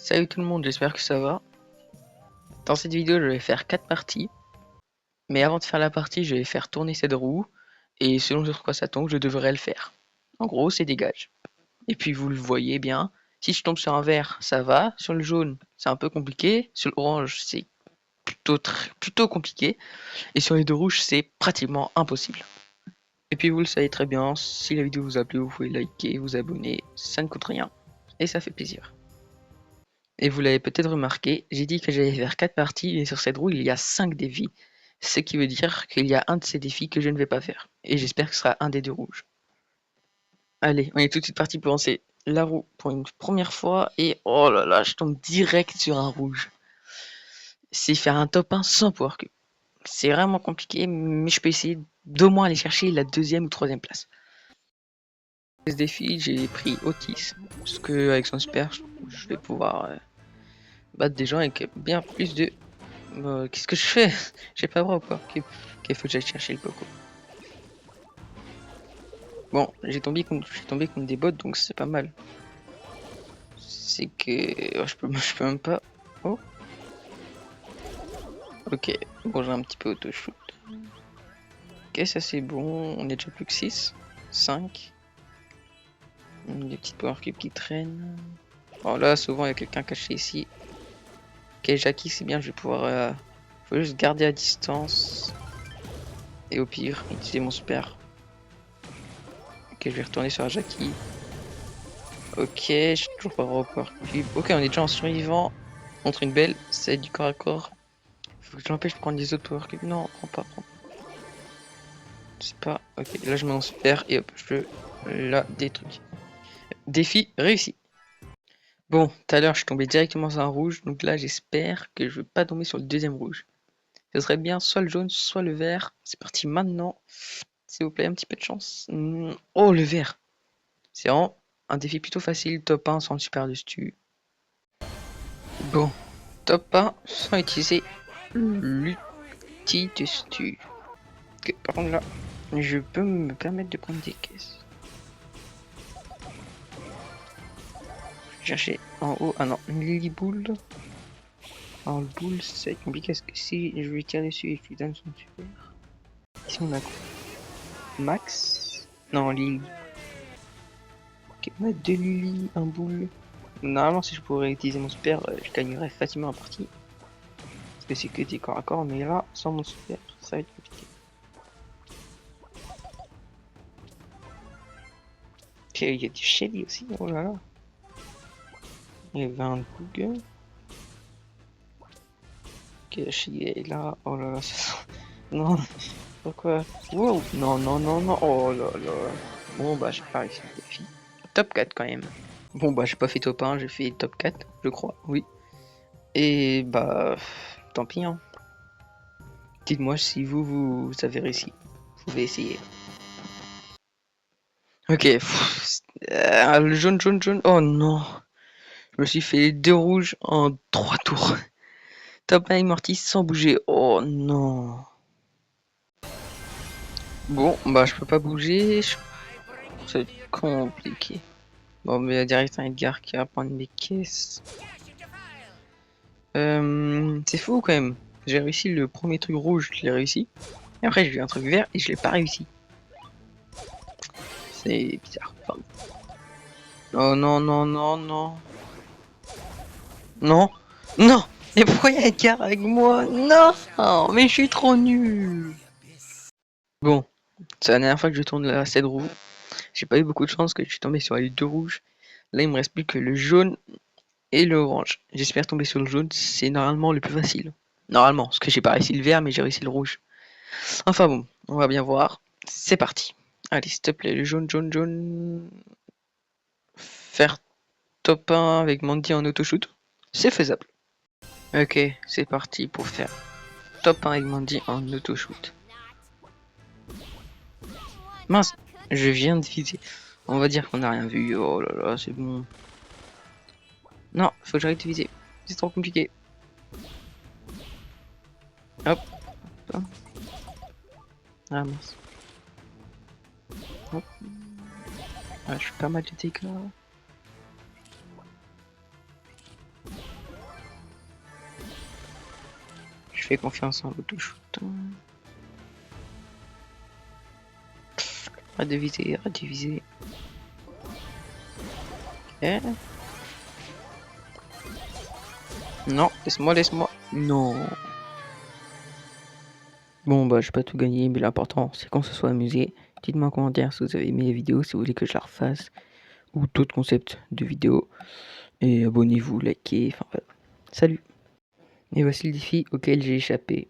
Salut tout le monde, j'espère que ça va. Dans cette vidéo, je vais faire 4 parties. Mais avant de faire la partie, je vais faire tourner cette roue. Et selon sur quoi ça tombe, je devrais le faire. En gros, c'est dégage. Et puis vous le voyez bien, si je tombe sur un vert, ça va. Sur le jaune, c'est un peu compliqué. Sur l'orange, c'est plutôt compliqué. Et sur les deux rouges, c'est pratiquement impossible. Et puis vous le savez très bien, si la vidéo vous a plu, vous pouvez liker, vous abonner, ça ne coûte rien. Et ça fait plaisir. Et vous l'avez peut-être remarqué, j'ai dit que j'allais faire 4 parties et sur cette roue il y a 5 défis. Ce qui veut dire qu'il y a un de ces défis que je ne vais pas faire. Et j'espère que ce sera un des deux rouges. Allez, on est tout de suite parti pour lancer la roue pour une première fois. Et oh là là, je tombe direct sur un rouge. C'est faire un top 1 sans power cube. C'est vraiment compliqué, mais je peux essayer d'au moins aller chercher la deuxième ou troisième place. Ce défi, j'ai pris Otis, parce que avec son super, je vais pouvoir battre des gens avec bien plus de... qu'est-ce que je fais? J'ai pas le droit ou quoi? Ok, faut que j'aille chercher le coco. Bon, j'ai tombé contre des bots, donc c'est pas mal. C'est que... oh, je peux même pas... Oh. Ok, bon j'ai un petit peu auto-shoot. Ok, ça c'est bon, on est déjà plus que 6. 5. Des petites power cubes qui traînent. Bon là, souvent il y a quelqu'un caché ici. Ok, Jackie c'est bien, je vais pouvoir... faut juste garder à distance. Et au pire, utiliser mon super. Ok, je vais retourner sur Jackie. Ok, je suis toujours pas au power cube. Ok, on est déjà en survivant contre une belle, c'est du corps à corps. Faut que je l'empêche de prendre les autres power cubes. Non, prends pas. C'est pas. Ok, là je m'en super et hop, je peux la détruire. Défi réussi. Bon, tout à l'heure je suis tombé directement sur un rouge, donc là j'espère que je vais pas tomber sur le deuxième rouge. Ce serait bien soit le jaune, soit le vert. C'est parti maintenant. S'il vous plaît, un petit peu de chance. Oh, le vert. C'est vraiment un défi plutôt facile. Top 1 sans le super dessus. Bon, top 1 sans utiliser l'outil dessus. Ok, par contre là, je peux me permettre de prendre des caisses. Chercher en haut. Ah non, une Lily Boule. Alors le boule, ça va être compliqué parce que si je lui tire dessus et que je lui donne son super. Ici on a quoi? Max? Non, Lily. Ok, on a deux Lily, un boule. Normalement, si je pourrais utiliser mon super, je gagnerais facilement la partie. Parce que c'est que des corps à corps, mais là, sans mon super, ça va être compliqué. Ok, il y a du Shelly aussi, oh là là. Il y avait un Google. Ok, Shelly est là, oh là là, ça... Non, pourquoi? Wow, non, oh là là. Bon, bah, j'ai pas réussi le défi. Top 4 quand même. Bon, bah, j'ai pas fait top 1, j'ai fait top 4, je crois, oui. Et bah, tant pis, hein. Dites-moi si vous avez réussi. Vous pouvez essayer. Ok, le jaune. Oh non, je me suis fait 2 rouges en 3 tours. Top 1 Immortis sans bouger. Oh non. Bon, bah je peux pas bouger. C'est compliqué. Bon, mais il y a direct un Edgar qui va prendre mes caisses. C'est fou quand même. J'ai réussi le premier truc rouge, je l'ai réussi. Et après j'ai vu un truc vert et je l'ai pas réussi. C'est bizarre. Enfin, oh non. Non. Mais pourquoi il y a Edgar avec moi? Non. Mais je suis trop nul. Bon, c'est la dernière fois que je tourne la cette roue. J'ai pas eu beaucoup de chance que je suis tombé sur les deux rouges. Là il me reste plus que le jaune et le orange. J'espère tomber sur le jaune, c'est normalement le plus facile. Normalement, parce que j'ai pas réussi le vert mais j'ai réussi le rouge. Enfin bon, on va bien voir. C'est parti. Allez, s'il te plaît, le jaune. Faire top 1 avec Mandy en autoshoot, c'est faisable. Ok, c'est parti pour faire top 1 avec Mandy en autoshoot. Mince, je viens de viser. On va dire qu'on n'a rien vu. Oh là là, c'est bon. Non, faut que j'arrête de viser. C'est trop compliqué. Hop. Ah mince. Hop. Ah, je suis pas mal de dégâts. Je fais confiance en l'autoshoot. Arrête de viser, arrête de viser. Ok. Non, laisse-moi, laisse-moi. Non. Bon bah j'ai pas tout gagné, mais l'important c'est qu'on se soit amusé. Dites-moi en commentaire si vous avez aimé la vidéo, si vous voulez que je la refasse, ou d'autres concepts de vidéos. Et abonnez-vous, likez, enfin voilà. Salut. Et voici le défi auquel j'ai échappé.